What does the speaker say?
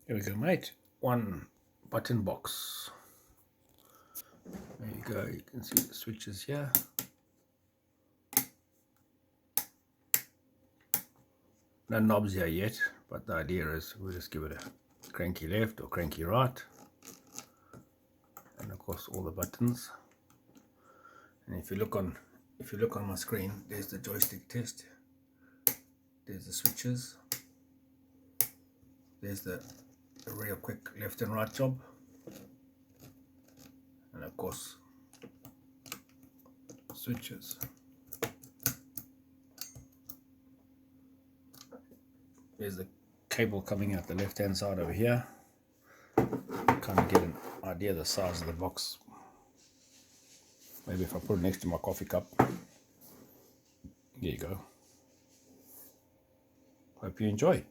Here we go, mate. One button box. There you go. You can see the switches here. No knobs here yet, but the idea is we'll just give it a cranky left or cranky right. And of course all the buttons. And if you look on my screen, there's the joystick test. There's the switches. There's the real quick left and right job. And of course switches. There's the cable coming out the left hand side over here. Kind of get an idea of the size of the box. Maybe if I put it next to my coffee cup. There you go. Hope you enjoy.